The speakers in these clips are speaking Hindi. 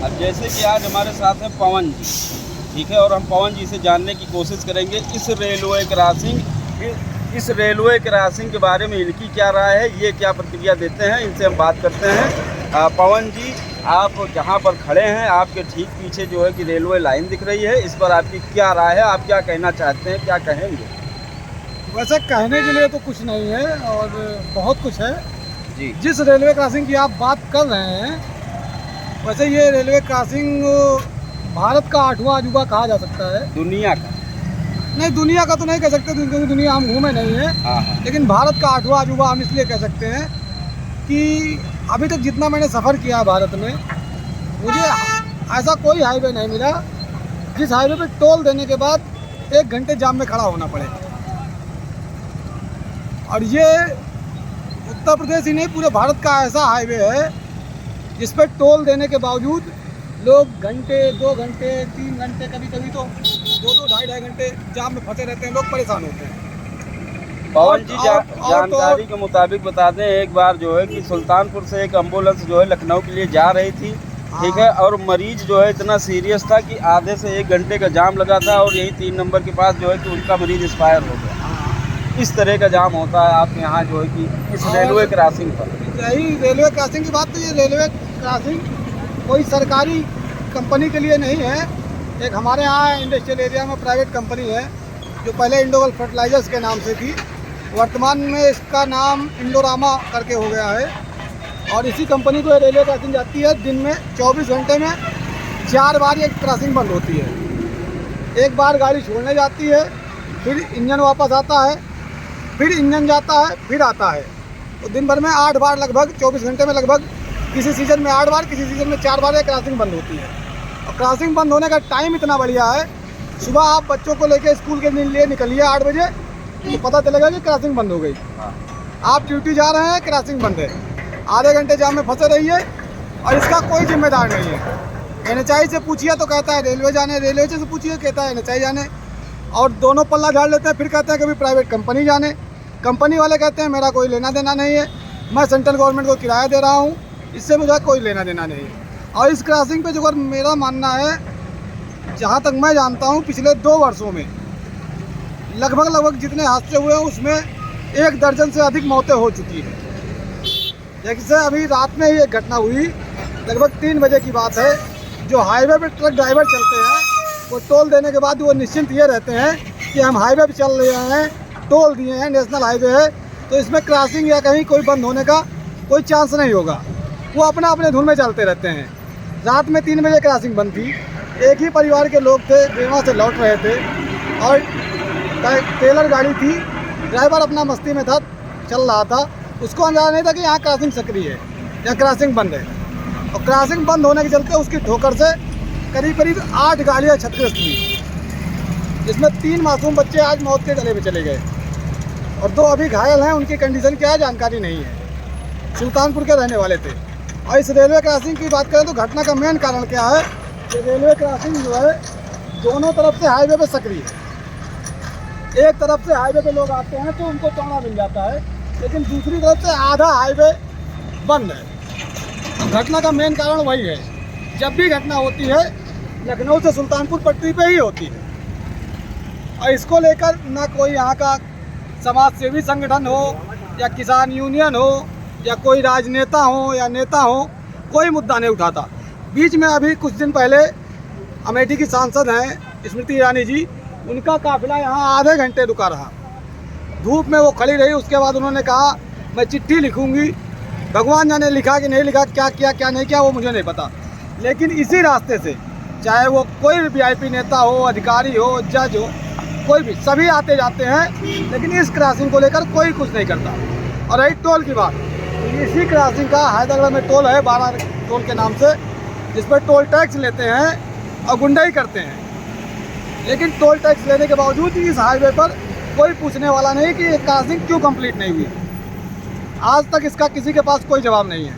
अब जैसे कि आज हमारे साथ हैं पवन जी, ठीक है, और हम पवन जी से जानने की कोशिश करेंगे इस रेलवे क्रॉसिंग के बारे में इनकी क्या राय है, ये क्या प्रतिक्रिया देते हैं, इनसे हम बात करते हैं। पवन जी, आप जहाँ पर खड़े हैं, आपके ठीक पीछे जो है कि रेलवे लाइन दिख रही है, इस पर आपकी क्या राय है, आप क्या कहना चाहते हैं, क्या कहेंगे? वैसे कहने के लिए तो कुछ नहीं है और बहुत कुछ है जी। जिस रेलवे क्रॉसिंग की आप बात कर रहे हैं, वैसे ये रेलवे क्रॉसिंग भारत का 8वां अजूबा कहा जा सकता है। दुनिया का? नहीं, दुनिया का तो नहीं कह सकते क्योंकि दुनिया हम घूमे नहीं है। हाँ। लेकिन भारत का 8वां अजूबा हम इसलिए कह सकते हैं कि अभी तक जितना मैंने सफ़र किया है भारत में, मुझे ऐसा कोई हाईवे नहीं मिला जिस हाईवे पे टोल देने के बाद 1 घंटे जाम में खड़ा होना पड़े। और ये उत्तर प्रदेश ही नहीं, पूरे भारत का ऐसा हाईवे है जिस पर टोल देने के बावजूद लोग घंटे, 2 घंटे, 3 घंटे, कभी कभी तो 2-2, ढाई घंटे जाम में फंसे रहते हैं, लोग परेशान होते हैं। पवन जी, जानकारी के मुताबिक बता दें, एक बार जो है कि सुल्तानपुर से एक एम्बुलेंस जो है लखनऊ के लिए जा रही थी, ठीक है, और मरीज जो है इतना सीरियस था कि आधे से 1 घंटे का जाम लगा था और यही 3 नंबर के पास जो है कि उनका मरीज एक्सपायर हो गया। इस तरह का जाम होता है आपके यहाँ जो है कि इस रेलवे क्रॉसिंग पर? यही रेलवे क्रॉसिंग की बात, तो ये रेलवे क्रॉसिंग कोई सरकारी कंपनी के लिए नहीं है। एक हमारे यहाँ इंडस्ट्रियल एरिया में प्राइवेट कंपनी है जो पहले इंडोगल फर्टिलाइजर्स के नाम से थी, वर्तमान में इसका नाम इंडोरामा करके हो गया है। और इसी कंपनी को रेलवे क्रॉसिंग जाती है। दिन में 24 घंटे में 4 बार ये क्रॉसिंग बंद होती है। एक बार गाड़ी छोड़ने जाती है, फिर इंजन वापस आता है, फिर इंजन जाता है, फिर आता है। तो दिन भर में 8 बार लगभग 24 घंटे में लगभग किसी सीज़न में 8 बार, किसी सीज़न में 4 बार ये क्रॉसिंग बंद होती है। और क्रॉसिंग बंद होने का टाइम इतना बढ़िया है, सुबह आप बच्चों को लेकर स्कूल के लिए निकलिए 8 बजे तो पता चलेगा कि क्रॉसिंग बंद हो गई। आप ड्यूटी जा रहे हैं, क्रॉसिंग बंद है, आधे घंटे जाम में फंसे रहिए और इसका कोई जिम्मेदार नहीं है। NHAI से पूछिए तो कहता है रेलवे जाने, रेलवे से पूछिए कहता है NHAI जाने, और दोनों पल्ला झाड़ लेते हैं। फिर कहते हैं कभी प्राइवेट कंपनी जाने, कंपनी वाले कहते हैं मेरा कोई लेना देना नहीं है, मैं सेंट्रल गवर्नमेंट को किराया दे रहा हूँ, इससे मुझे कोई लेना देना नहीं है। और इस क्रॉसिंग पे जो मेरा मानना है, जहाँ तक मैं जानता हूँ, पिछले 2 वर्षों में लगभग जितने हादसे हुए हैं उसमें 1 दर्जन से अधिक मौतें हो चुकी हैं। जैसे अभी रात में ही एक घटना हुई, लगभग 3 बजे की बात है। जो हाईवे पे ट्रक ड्राइवर चलते हैं वो टोल देने के बाद वो निश्चिंत ये रहते हैं कि हम हाईवे पे चल रहे हैं, टोल दिए हैं, नेशनल हाईवे है, तो इसमें क्रॉसिंग या कहीं कोई बंद होने का कोई चांस नहीं होगा। वो अपने धुन में चलते रहते हैं। रात में 3 बजे क्रॉसिंग बंद थी। एक ही परिवार के लोग थे, बेवा से लौट रहे थे और टेलर गाड़ी थी, ड्राइवर अपना मस्ती में था, चल रहा था, उसको अंदाजा नहीं था कि यहाँ क्रॉसिंग सक्रिय है या क्रॉसिंग बंद है। और क्रॉसिंग बंद होने के चलते उसकी ठोकर से करीब 8 गाड़ियाँ क्षतिग्रस्त हुई, जिसमें 3 मासूम बच्चे आज मौत के गले में चले गए और 2 अभी घायल हैं। उनकी कंडीशन क्या है जानकारी नहीं है। सुल्तानपुर के रहने वाले थे। और इस रेलवे क्रॉसिंग की बात करें तो घटना का मेन कारण क्या है कि रेलवे क्रॉसिंग जो है दोनों तरफ से हाईवे पे सक्रिय है। एक तरफ से हाईवे पे लोग आते हैं तो उनको चौड़ा मिल जाता है, लेकिन दूसरी तरफ से आधा हाईवे बंद है। घटना का मेन कारण वही है। जब भी घटना होती है लखनऊ से सुल्तानपुर पट्टी पे ही होती है। और इसको लेकर ना कोई यहाँ का समाज सेवी संगठन हो या किसान यूनियन हो या कोई राजनेता हो या नेता हो, कोई मुद्दा नहीं उठाता। बीच में अभी कुछ दिन पहले अमेठी की सांसद हैं स्मृति ईरानी जी, उनका काफिला यहाँ आधे घंटे रुका रहा, धूप में वो खड़ी रही। उसके बाद उन्होंने कहा मैं चिट्ठी लिखूंगी, भगवान जाने लिखा कि नहीं लिखा, क्या किया क्या नहीं किया वो मुझे नहीं पता। लेकिन इसी रास्ते से चाहे वो कोई भी VIP नेता हो, अधिकारी हो, जज हो, कोई भी, सभी आते जाते हैं, लेकिन इस क्रॉसिंग को लेकर कोई कुछ नहीं करता। और रही टोल की बात, इसी क्रॉसिंग का हैदराबाद में टोल है 12 टोल के नाम से, जिस पर टोल टैक्स लेते हैं और गुंडाई करते हैं। लेकिन टोल टैक्स लेने के बावजूद इस हाईवे पर कोई पूछने वाला नहीं कि ये क्रॉसिंग क्यों कंप्लीट नहीं हुई। आज तक इसका किसी के पास कोई जवाब नहीं है।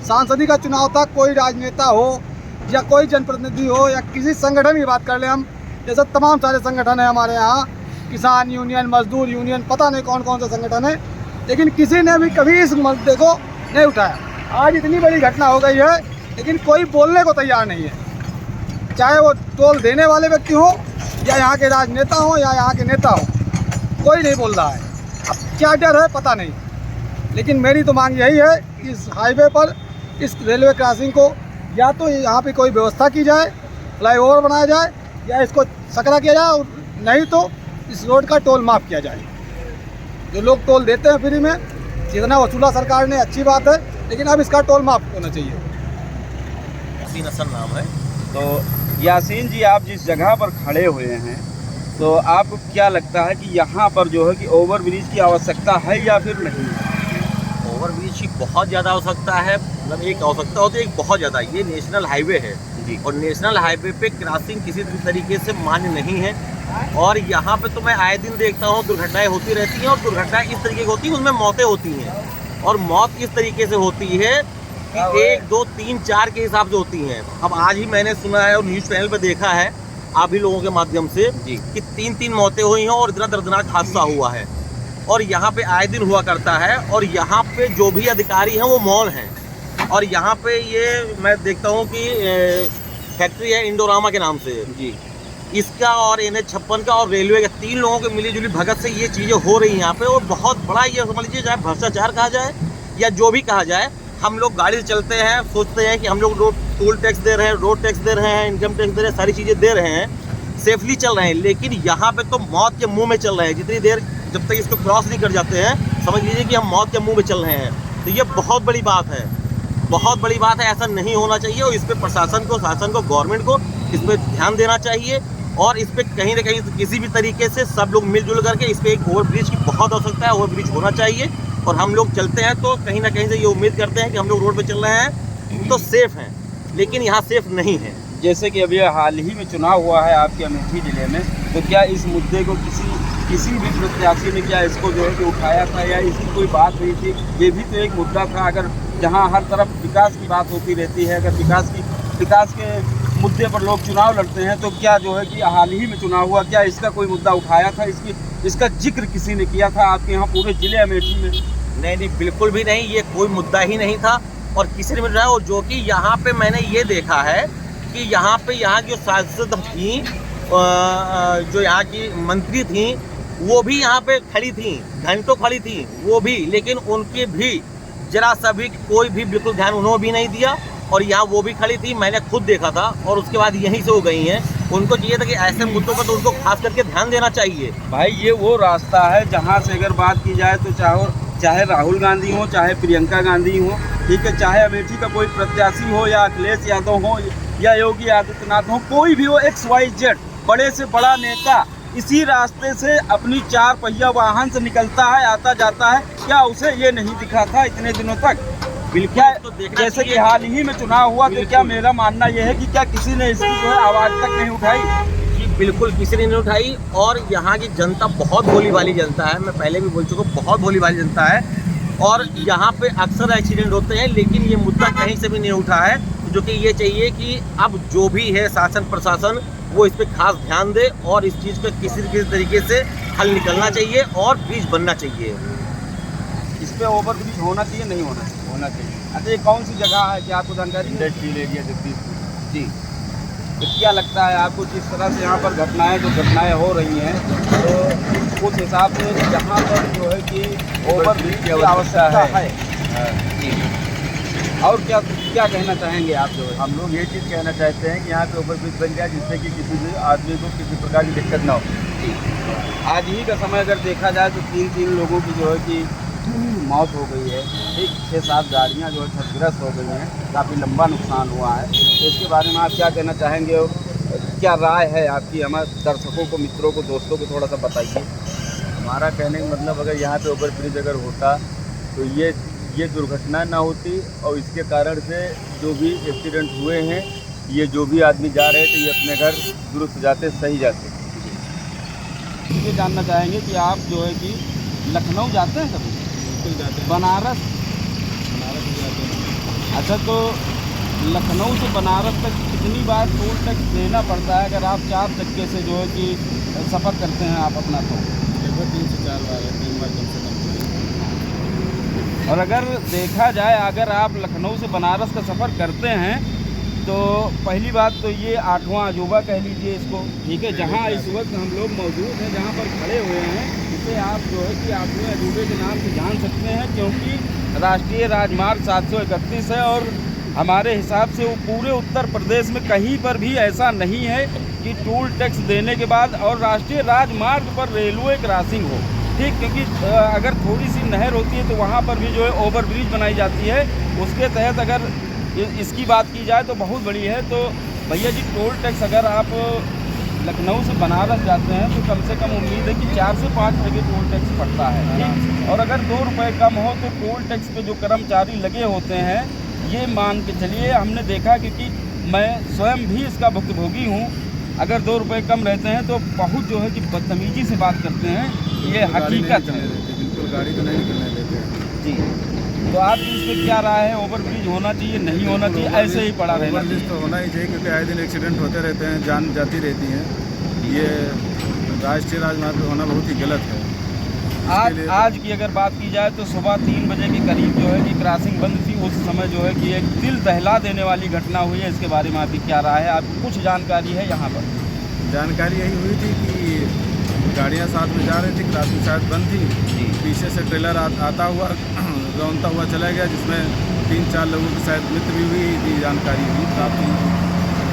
सांसदी का चुनाव था, कोई राजनेता हो या कोई जनप्रतिनिधि हो या किसी संगठन की बात कर ले हम, जैसे तमाम सारे संगठन हैं हमारे यहाँ, किसान यूनियन, मजदूर यूनियन, पता नहीं कौन कौन से संगठन है, लेकिन किसी ने भी कभी इस मुद्दे को नहीं उठाया। आज इतनी बड़ी घटना हो गई है, लेकिन कोई बोलने को तैयार नहीं है, चाहे वो टोल देने वाले व्यक्ति हो या यहाँ के राजनेता हो या यहाँ के नेता हो, कोई नहीं बोल रहा है। अब क्या डर है पता नहीं, लेकिन मेरी तो मांग यही है कि इस हाईवे पर इस रेलवे क्रॉसिंग को या तो यहाँ पे कोई व्यवस्था की जाए, फ्लाईओवर बनाया जाए, या इसको सकरा किया जाए, और नहीं तो इस रोड का टोल माफ़ किया जाए। जो लोग टोल देते हैं फ्री में, जितना वसूला सरकार ने अच्छी बात है, लेकिन अब इसका टोल माफ़ होना चाहिए। यासीन हसन नाम है। तो यासीन जी, आप जिस जगह पर खड़े हुए हैं, तो आपको क्या लगता है कि यहाँ पर जो है कि ओवरब्रिज की आवश्यकता है या फिर नहीं? ओवरब्रिज की बहुत ज़्यादा आवश्यकता है, मतलब एक आवश्यकता होती है, एक बहुत ज़्यादा। ये नेशनल हाईवे है जी, और नेशनल हाईवे पे क्रॉसिंग किसी भी तरीके से मान्य नहीं है। और यहाँ पे तो मैं आए दिन देखता हूँ दुर्घटनाएं होती रहती हैं, और दुर्घटनाएं इस तरीके की होती हैं, उनमें मौतें होती हैं। और मौत इस तरीके से होती है कि 1, 2, 3, 4 के हिसाब से होती हैं। अब आज ही मैंने सुना है और न्यूज़ चैनल पे देखा है आप ही लोगों के माध्यम से जी कि 3 मौतें हुई हैं और इतना दर्दनाक हादसा हुआ है। और यहाँ पे आए दिन हुआ करता है, और यहाँ पे जो भी अधिकारी हैं वो मौन हैं। और यहाँ पे ये मैं देखता हूँ कि फैक्ट्री है इंडोरामा के नाम से जी, इसका और NH-56 का और रेलवे का 3 लोगों के मिली जुली भगत से ये चीज़ें हो रही हैं यहाँ पे। और बहुत बड़ा ये समझ लीजिए, चाहे भ्रष्टाचार कहा जाए या जो भी कहा जाए, हम लोग गाड़ी से चलते हैं, सोचते हैं कि हम लोग टोल टैक्स दे रहे हैं, रोड टैक्स दे रहे हैं, इनकम टैक्स दे रहे हैं, सारी चीज़ें दे रहे हैं, सेफली चल रहे हैं। लेकिन यहाँ पे तो मौत के मुंह में चल रहे हैं। जितनी देर जब तक इसको क्रॉस नहीं कर जाते हैं, समझ लीजिए कि हम मौत के मुंह में चल रहे हैं। तो ये बहुत बड़ी बात है, बहुत बड़ी बात है। ऐसा नहीं होना चाहिए, और इस पर प्रशासन को, शासन को, गवर्नमेंट को इस पर ध्यान देना चाहिए। और इस पर कहीं ना कहीं किसी भी तरीके से सब लोग मिलजुल करके इस पर एक ओवरब्रिज की बहुत आवश्यकता है, ओवरब्रिज होना चाहिए। और हम लोग चलते हैं तो कहीं ना कहीं से ये उम्मीद करते हैं कि हम लोग रोड पे चल रहे हैं तो सेफ़ हैं, लेकिन यहाँ सेफ़ नहीं है। जैसे कि अभी हाल ही में चुनाव हुआ है आपके अमेठी ज़िले में, तो क्या इस मुद्दे को किसी भी प्रत्याशी ने क्या इसको जो है कि उठाया था, या इसकी कोई बात हुई थी? ये भी तो एक मुद्दा था। अगर जहाँ हर तरफ विकास की बात होती रहती है, अगर विकास के मुद्दे पर लोग चुनाव लड़ते हैं, तो क्या जो है कि हाल ही में चुनाव हुआ, क्या इसका कोई मुद्दा उठाया था? इसका जिक्र किसी ने किया था आपके यहाँ पूरे ज़िले अमेठी में? नहीं, बिल्कुल भी नहीं, ये कोई मुद्दा ही नहीं था और किसी ने मिल रहा है। और जो कि यहाँ पे मैंने ये देखा है कि यहाँ की जो सांसद थी, जो यहाँ की मंत्री थी, वो भी यहाँ पे खड़ी थी, घंटों खड़ी थी वो भी, लेकिन उनके भी जरा सा भी कोई भी बिल्कुल ध्यान उन्होंने भी नहीं दिया। और यहाँ वो भी खड़ी थी, मैंने खुद देखा था, और उसके बाद यहीं से हो गई हैं। उनको चाहिए था कि ऐसे मुद्दों पर तो उनको खास करके ध्यान देना चाहिए। भाई, ये वो रास्ता है जहाँ से अगर बात की जाए तो चाहे राहुल गांधी हो, चाहे प्रियंका गांधी हो, ठीक है, चाहे अमेठी का कोई प्रत्याशी हो, या अखिलेश यादव हो, या योगी आदित्यनाथ हो, कोई भी हो, XYZ बड़े से बड़ा नेता इसी रास्ते से अपनी 4 पहिया वाहन से निकलता है, आता जाता है। क्या उसे ये नहीं दिखा था इतने दिनों तक? बिल्कुल। तो जैसे कि हाल ही में चुनाव हुआ, तो क्या मेरा मानना यह है कि क्या किसी ने इसकी जो है आवाज़ तक नहीं उठाई? जी बिल्कुल, किसी ने नहीं उठाई। और यहाँ की जनता बहुत भोली भाली जनता है, मैं पहले भी बोल चुका हूँ, बहुत भोली भाली जनता है। और यहाँ पे अक्सर एक्सीडेंट होते हैं, लेकिन ये मुद्दा कहीं से भी नहीं उठा है। जो कि ये चाहिए कि अब जो भी है शासन प्रशासन, वो इस पर खास ध्यान दे और इस चीज़ का किसी तरीके से हल निकलना चाहिए और ब्रिज बनना चाहिए। इस पर ओवरब्रिज होना चाहिए, नहीं होना चाहिए? होना चाहिए। अच्छा, ये कौन सी जगह है, क्या आपको जानकारी? इंडस्ट्रियल एरिया जगदीशपुर जी। तो क्या लगता है आपको, जिस तरह से यहाँ पर घटनाएं हो रही हैं, तो उस हिसाब से यहाँ पर जो है कि ओवरब्रिज की आवश्यकता है? जी। और क्या कहना चाहेंगे आप? जो हम लोग ये चीज़ कहना चाहते हैं कि यहाँ पे ओवरब्रिज बन जाए, जिससे कि किसी भी आदमी को किसी प्रकार की दिक्कत ना हो। आज ही का समय अगर देखा जाए तो 3 लोगों की जो है कि मौत हो गई है, ठीक, 6-7 गाड़ियाँ जो है क्षतिग्रस्त हो गई हैं, काफ़ी लंबा नुकसान हुआ है। तो इसके बारे में आप क्या कहना चाहेंगे और क्या राय है आपकी? हमारे दर्शकों को, मित्रों को, दोस्तों को थोड़ा सा बताइए। हमारा कहने का मतलब, अगर यहाँ पे ओवरब्रिज अगर होता तो ये दुर्घटना ना होती, और इसके कारण से जो भी एक्सीडेंट हुए हैं, ये जो भी आदमी जा रहे थे, ये अपने घर दुरुस्त जाते, सही जाते। ये जानना चाहेंगे कि आप जो है कि लखनऊ जाते हैं कभी? बिल्कुल जाते हैं। बनारस जाते हैं। अच्छा, तो लखनऊ से बनारस तक कितनी बार टोल टैक्स देना पड़ता है अगर आप 4 चक्के से जो है कि सफ़र करते हैं आप अपना? तो लगभग 3 से 4 बार है, 3 बार कम से कम। और अगर देखा जाए, अगर आप लखनऊ से बनारस का सफ़र करते हैं तो पहली बात तो ये 8वां अजूबा कह लीजिए इसको, ठीक है। जहाँ इस वक्त हम लोग मौजूद हैं, जहाँ पर खड़े हुए हैं, इसे आप जो है कि 8वें अजूबे के नाम से जान सकते हैं, क्योंकि राष्ट्रीय राजमार्ग 731 है और हमारे हिसाब से वो पूरे उत्तर प्रदेश में कहीं पर भी ऐसा नहीं है कि टोल टैक्स देने के बाद और राष्ट्रीय राजमार्ग पर रेलवे क्रॉसिंग हो, ठीक। क्योंकि अगर थोड़ी सी नहर होती है तो वहाँ पर भी जो है ओवरब्रिज बनाई जाती है, उसके तहत अगर इसकी बात की जाए तो बहुत बड़ी है। तो भैया जी, टोल टैक्स अगर आप लखनऊ से बनारस जाते हैं तो कम से कम उम्मीद है कि 4 से 5 रुपये टोल टैक्स पड़ता है, ठीक। और अगर 2 रुपये कम हो तो टोल टैक्स पे जो कर्मचारी लगे होते हैं, ये मान के चलिए, हमने देखा क्योंकि मैं स्वयं भी इसका भुक्तभोगी हूँ, अगर 2 रुपये कम रहते हैं तो बहुत जो है कि बदतमीजी से बात करते हैं, ये हकीकत है। बिल्कुल गाड़ी तो नहीं निकलने देते जी, तो आपकी इस पर क्या राय है? ओवरब्रिज होना चाहिए, नहीं होना चाहिए, ऐसे ही पड़ा रहना चाहिए? ओवरब्रिज तो होना ही चाहिए, क्योंकि आए दिन एक्सीडेंट होते रहते हैं, जान जाती रहती है। ये राष्ट्रीय राजमार्ग पर होना बहुत ही गलत है। आज की अगर बात की जाए तो सुबह 3 बजे के करीब जो है कि क्रॉसिंग बंद थी, उस समय जो है कि एक दिल दहला देने वाली घटना हुई है। इसके बारे में आपकी क्या राय है? आपको कुछ जानकारी है यहाँ पर? जानकारी यही हुई थी कि गाड़ियाँ साथ में जा रही थी, क्रॉसिंग शायद बंद थी, पीछे से ट्रेलर आता हुआ रौनता हुआ चला गया, जिसमें 3-4 लोगों की शायद मृत्यु भी हुई थी, जानकारी हुई प्राप्त हुई।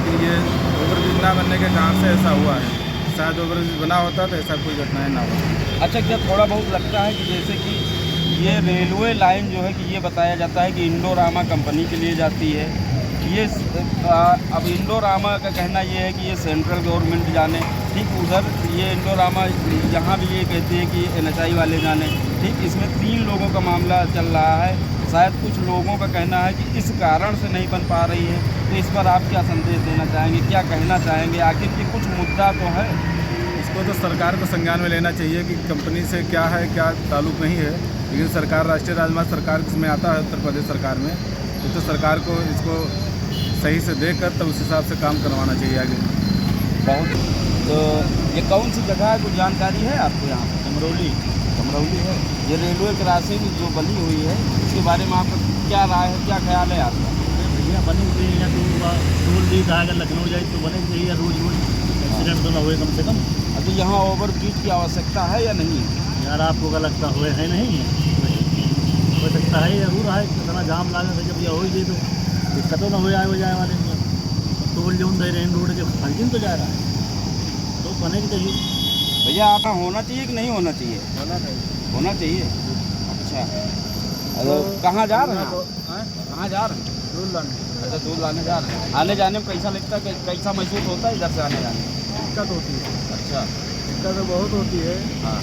लेकिन ये ओवरब्रिज ना बनने के कारण से ऐसा हुआ है। शायद ओवरब्रिज बना होता तो ऐसा कोई घटनाएँ ना होती। अच्छा, क्या थोड़ा बहुत लगता है कि जैसे कि ये रेलवे लाइन जो है कि ये बताया जाता है कि इंडोरामा कंपनी के लिए जाती है, ये अब इंडोरामा का कहना ये है कि ये सेंट्रल गवर्नमेंट जाने, ठीक। उधर ये इंडोरामा यहाँ भी ये कहते हैं कि NHI वाले जाने, ठीक। इसमें 3 लोगों का मामला चल रहा है। शायद कुछ लोगों का कहना है कि इस कारण से नहीं बन पा रही है, तो इस पर आप क्या संदेश देना चाहेंगे, क्या कहना चाहेंगे? आखिर ये कुछ मुद्दा तो है, इसको तो सरकार को संज्ञान में लेना चाहिए कि कंपनी से क्या है, क्या ताल्लुक नहीं है। लेकिन सरकार, राष्ट्रीय राजमार्ग सरकार इसमें आता है, उत्तर प्रदेश सरकार में, तो सरकार को इसको सही से देख कर तब उस हिसाब से काम करवाना चाहिए आगे। बहुत। तो ये कौन सी जगह है, कुछ जानकारी है आपको यहाँ पर? अमरौली है। ये रेलवे क्रॉसिंग जो बनी हुई है, इसके बारे में आपका क्या राय है, क्या ख्याल है आपका? भैया बनी हुई है, टोल दी था, अगर लखनऊ जाए तो बने चाहिए, रोज़ एक्सीडेंट तो ना हुए कम से कम। तो यहाँ ओवरब्रिज की आवश्यकता है या नहीं? यार आपको क्या लगता हुए है? नहीं हो सकता है, जरूर है। इतना जाम लागत है, जब यह हो ही तो दिक्कतों ना हो जाए वाले में। टोल जो रेन रोड के फर्जिन तो जा रहा है, तो बने की चाहिए। भैया आपका होना चाहिए कि नहीं होना चाहिए? होना चाहिए। अच्छा, तो कहाँ जा रहे हैं? कहाँ जा रहे हैं? दूध लाने। अच्छा, दूध लाने जा रहे हैं। आने जाने में कैसा लगता है, कैसा महसूस होता है इधर से आने जाने में? दिक्कत होती है, अच्छा, दिक्कत तो बहुत होती है, हाँ।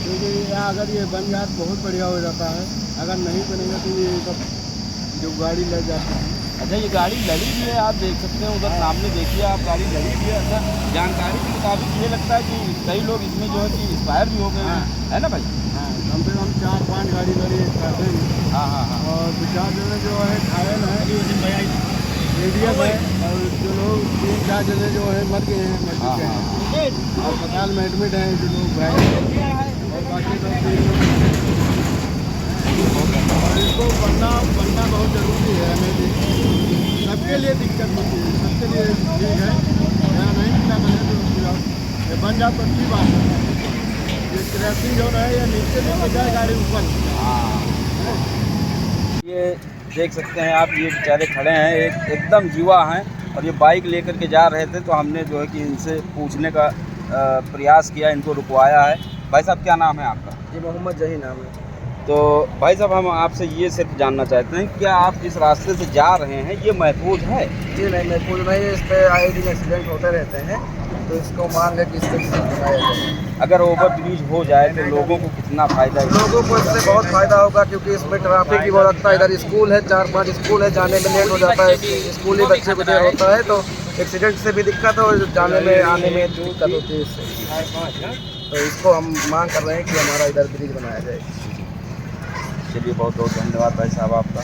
क्योंकि यहाँ अगर ये बन जाए तो बहुत बढ़िया हो जाता है। अगर नहीं बनेगा तो ये सब जो गाड़ी लग जाती है। अच्छा, ये गाड़ी लड़ी भी है, आप देख सकते हैं उधर सामने, देखिए आप, गाड़ी लड़ी भी है। अच्छा, जानकारी के मुताबिक ये लगता है कि कई लोग इसमें जो है कि एक्सपायर भी हो गए हैं, है ना भाई? हाँ, कम से कम 4-5 गाड़ी लड़ी ट्रैफिक में। हाँ हाँ हाँ। और 2-4 जने जो है घायल है, मीडियम है, और जो लोग 3-4 जने जो है मर गए हैं, मर चुके हैं, अस्पताल में एडमिट हैं जो लोग घायल हैं, और बाकी सब 3 लोग। और इसको बनना बहुत ज़रूरी है, हमें सबके लिए दिक्कत होती है, सबके लिए ठीक है। यहाँ नहीं मिलना बने तो ये बन जाए तो अच्छी बात है। ये क्रैशिंग जो है या नीचे नहीं जाए गाड़ी ऊपर। ये देख सकते हैं आप, ये बेचारे खड़े हैं, एकदम युवा हैं और ये बाइक लेकर के जा रहे थे, तो हमने जो है कि इनसे पूछने का प्रयास किया, इनको रुकवाया है। भाई साहब, क्या नाम है आपका? जी, मोहम्मद जही नाम है। तो भाई साहब, हम आपसे ये सिर्फ जानना चाहते हैं, क्या आप जिस रास्ते से जा रहे हैं ये महफूज है? जी नहीं, महफूज नहीं है। इस पर आए दिन एक्सीडेंट होते रहते हैं, तो इसको मांग है कि इसको बनाया जाए। अगर ओवर ब्रिज हो जाए तो लोगों को कितना फ़ायदा है? लोगों को इससे बहुत फ़ायदा होगा, क्योंकि इसमें ट्रैफिक की बहुत लगता है। इधर स्कूल है, 4-5 स्कूल है, जाने में लेट हो जाता है, स्कूली बच्चे को देर होता है, तो एक्सीडेंट से भी दिक्कत है और जाने में आने में दिक्कत होती है इससे। तो इसको हम मांग कर रहे हैं कि हमारा इधर ब्रिज बनाया जाए। चलिए, बहुत बहुत धन्यवाद भाई साहब आपका।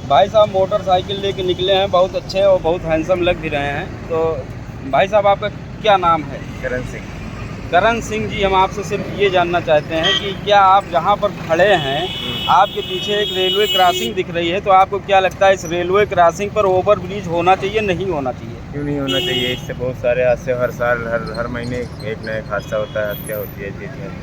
भाई साहब मोटरसाइकिल लेके निकले हैं, बहुत अच्छे और बहुत हैंडसम लग भी रहे हैं। तो भाई साहब, आपका क्या नाम है? करण सिंह। करण सिंह जी, हम आपसे सिर्फ ये जानना चाहते हैं कि क्या आप जहाँ पर खड़े हैं, आपके पीछे एक रेलवे क्रॉसिंग दिख रही है, तो आपको क्या लगता है इस रेलवे क्रॉसिंग पर ओवर ब्रिज होना चाहिए, नहीं होना चाहिए? क्यों नहीं होना चाहिए? इससे बहुत सारे हादसे हर साल हर महीने एक नया हादसा होता है, हत्या होती है,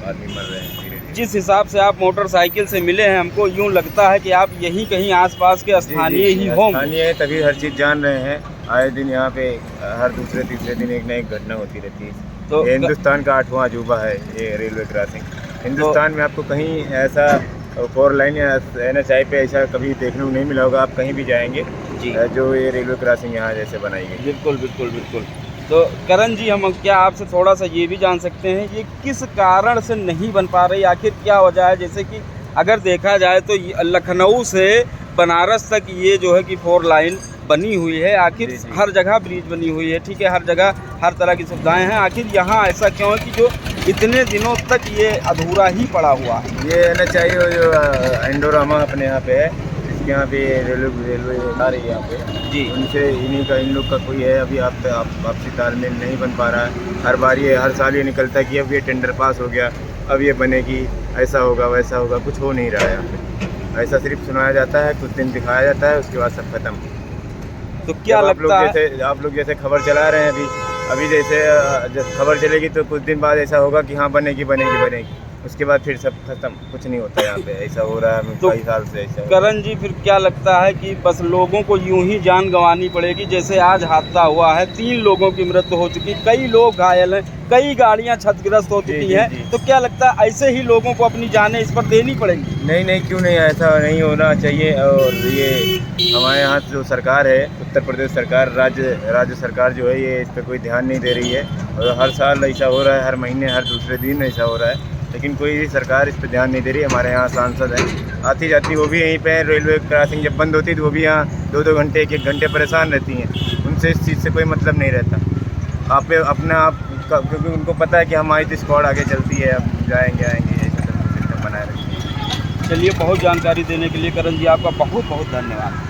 आदमी मर रहे हैं धीरे धीरे। जिस हिसाब से आप मोटरसाइकिल से मिले हैं, हमको यूँ लगता है कि आप यहीं कहीं आसपास के स्थानीय ही होंगे। स्थानीय है, तभी हर चीज़ जान रहे हैं। आए दिन यहाँ पे हर दूसरे तीसरे दिन एक न एक घटना होती रहती है। तो ये हिंदुस्तान का 8वां अजूबा है ये रेलवे क्रॉसिंग। हिंदुस्तान में आपको कहीं ऐसा 4 लाइन या NHI पे ऐसा कभी देखने को नहीं मिला होगा। आप कहीं भी जाएंगे जी, जो ये रेलवे क्रॉसिंग यहाँ जैसे बनाई गई। बिल्कुल बिल्कुल बिल्कुल। तो करण जी, हम क्या आपसे थोड़ा सा ये भी जान सकते हैं ये किस कारण से नहीं बन पा रही, आखिर क्या वजह है? जैसे कि अगर देखा जाए तो लखनऊ से बनारस तक ये जो है कि 4 लाइन बनी हुई है, आखिर जी, जी। हर जगह ब्रिज बनी हुई है, ठीक है, हर जगह हर तरह की सुविधाएं हैं, आखिर यहाँ ऐसा क्यों है कि जो इतने दिनों तक ये अधूरा ही पड़ा हुआ है? ये NHI जो एंडोरामा अपने यहाँ पे है, इसके यहाँ पे रेलवे आ रही है यहाँ पे जी, उनसे इन लोग का कोई है अभी आपसी तालमेल नहीं बन पा रहा है। हर बार ये हर साल ये निकलता है कि अब ये टेंडर पास हो गया, अब ये बनेगी, ऐसा होगा वैसा होगा, कुछ हो नहीं रहा है यहाँ पे। ऐसा सिर्फ सुनाया जाता है, कुछ दिन दिखाया जाता है, उसके बाद सब खत्म। तो क्या लगता है? आप लोग जैसे खबर चला रहे हैं अभी जैसे जब खबर चलेगी तो कुछ दिन बाद ऐसा होगा कि हाँ बनेगी, उसके बाद फिर सब खत्म, कुछ नहीं होता यहाँ पे। ऐसा हो रहा है तो कई साल से ऐसा। करण जी, फिर क्या लगता है कि बस लोगों को यूं ही जान गंवानी पड़ेगी? जैसे आज हादसा हुआ है, 3 लोगों की मृत्यु हो चुकी, कई लोग घायल हैं, कई गाड़ियां क्षतिग्रस्त हो चुकी हैं, तो क्या लगता है ऐसे ही लोगों को अपनी जानें इस पर देनी पड़ेंगी? नहीं, क्यों नहीं, ऐसा नहीं होना चाहिए। और ये हमारे यहाँ जो सरकार है, उत्तर प्रदेश सरकार, राज्य सरकार जो है, ये इस पर कोई ध्यान नहीं दे रही है। और हर साल ऐसा हो रहा है, हर महीने हर दूसरे दिन ऐसा हो रहा है, लेकिन कोई भी सरकार इस पर ध्यान नहीं दे रही। हमारे यहाँ सांसद हैं, आती जाती वो भी यहीं पे रेलवे क्रॉसिंग जब बंद होती है तो वो भी यहाँ 2-2 घंटे 1-1 घंटे परेशान रहती हैं। उनसे इस चीज़ से कोई मतलब नहीं रहता। क्योंकि उनको पता है कि हमारी तो स्क्वाड आगे चलती है, अब जाएंगे आएंगे, ऐसा सब सिस्टम बनाए रखते हैं। चलिए, बहुत जानकारी देने के लिए करण जी आपका बहुत बहुत धन्यवाद।